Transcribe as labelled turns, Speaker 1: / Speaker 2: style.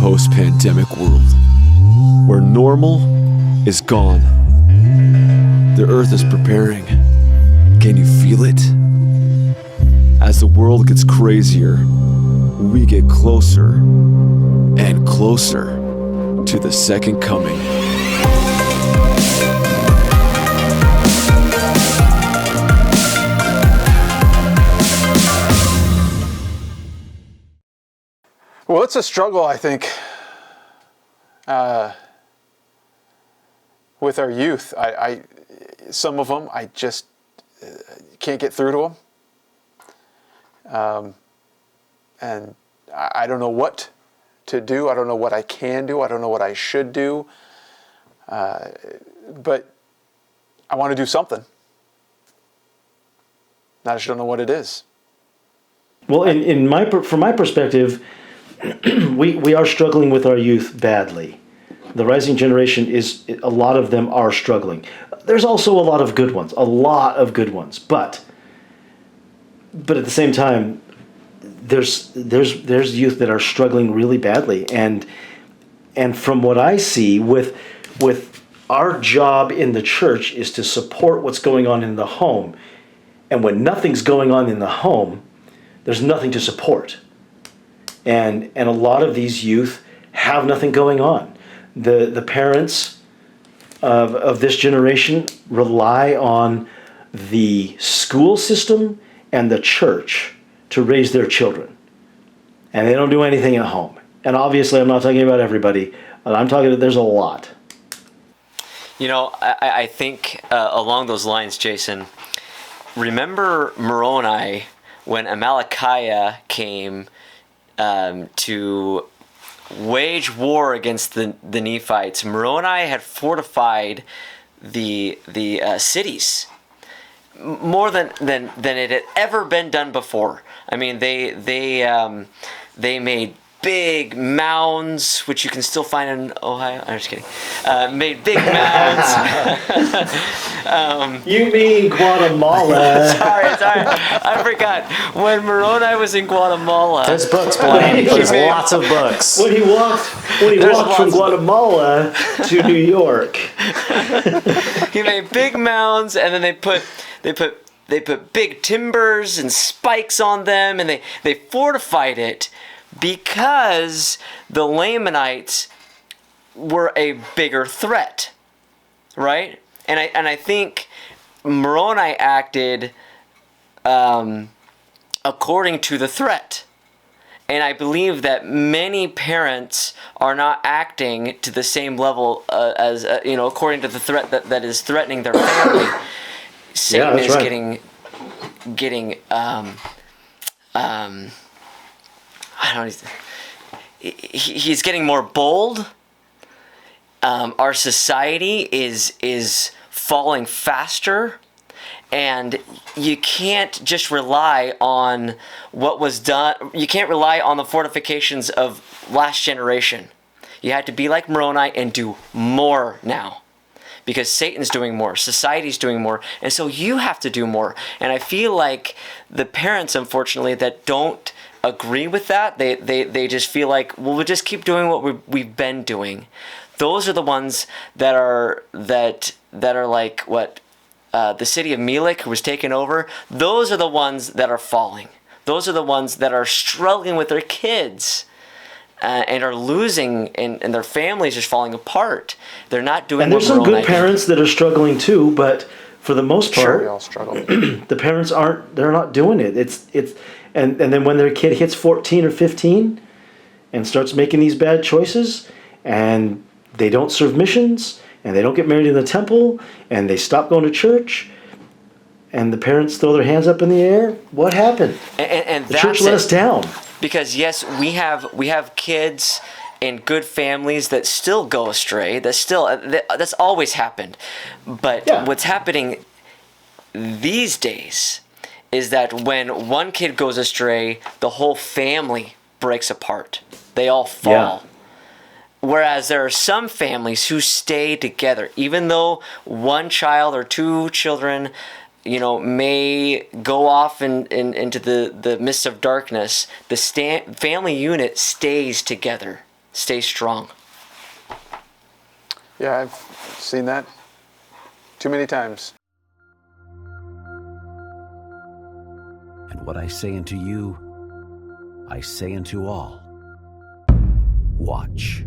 Speaker 1: post-pandemic world where normal is gone. The earth is preparing. Can you feel it? As the world gets crazier, we get closer and closer to the second coming.
Speaker 2: Well, it's a struggle, I think, with our youth. Some of them, I just can't get through to them. And I don't know what to do. I don't know what I can do. I don't know what I should do. But I want to do something. I just don't know what it is.
Speaker 3: Well, from my perspective, we are struggling with our youth badly. The rising generation a lot of them are struggling. There's also a lot of good ones, but at the same time, there's youth that are struggling really badly, and from what I see with our job in the church is to support what's going on in the home, and when nothing's going on in the home, there's nothing to support. And a lot of these youth have nothing going on. The parents of this generation rely on the school system and the church to raise their children. And they don't do anything at home. And obviously I'm not talking about everybody, but I'm talking there's a lot.
Speaker 4: You know, I think along those lines, Jason, remember Moroni when Amalickiah came to wage war against the Nephites. Moroni had fortified the cities more than it had ever been done before. I mean, they made big mounds, which you can still find in Ohio. I'm just kidding. Made big mounds.
Speaker 3: You mean Guatemala?
Speaker 4: sorry. I forgot. When Moroni was in Guatemala.
Speaker 5: There's books, Blaine. There's lots of books.
Speaker 3: When he walked from Guatemala to New York.
Speaker 4: He made big mounds, and then they put big timbers and spikes on them, and they fortified it because the Lamanites were a bigger threat, right? And I think Moroni acted according to the threat. And I believe that many parents are not acting to the same level as according to the threat that is threatening their family. Satan is
Speaker 3: right.
Speaker 4: getting I don't know. He's getting more bold. Our society is falling faster, and you can't just rely on what was done. You can't rely on the fortifications of last generation. You have to be like Moroni and do more now, because Satan's doing more, society's doing more, and so you have to do more. And I feel like the parents, unfortunately, that don't agree with that, they just feel like, well, we'll just keep doing what we've been doing. Those are the ones that are like what the city of Melech, who was taken over. Those are the ones that are falling. Those are the ones that are struggling with their kids and are losing, and their families are falling apart. They're not doing.
Speaker 3: And there's some good parents that are struggling too, but for the most part,
Speaker 2: sure, we all struggle.
Speaker 3: The parents they're not doing it. It's and then when their kid hits 14 or 15 and starts making these bad choices, and they don't serve missions, and they don't get married in the temple, and they stop going to church, and the parents throw their hands up in the air, what happened?
Speaker 4: And
Speaker 3: the church let us down.
Speaker 4: Because yes, we have kids in good families that still go astray. That's always happened. But what's happening these days is that when one kid goes astray, the whole family breaks apart. They all fall. Yeah. Whereas there are some families who stay together, even though one child or two children, may go off into the midst of darkness. The family unit stays together. Stay strong.
Speaker 2: Yeah, I've seen that too many times.
Speaker 6: And what I say unto you, I say unto all, watch.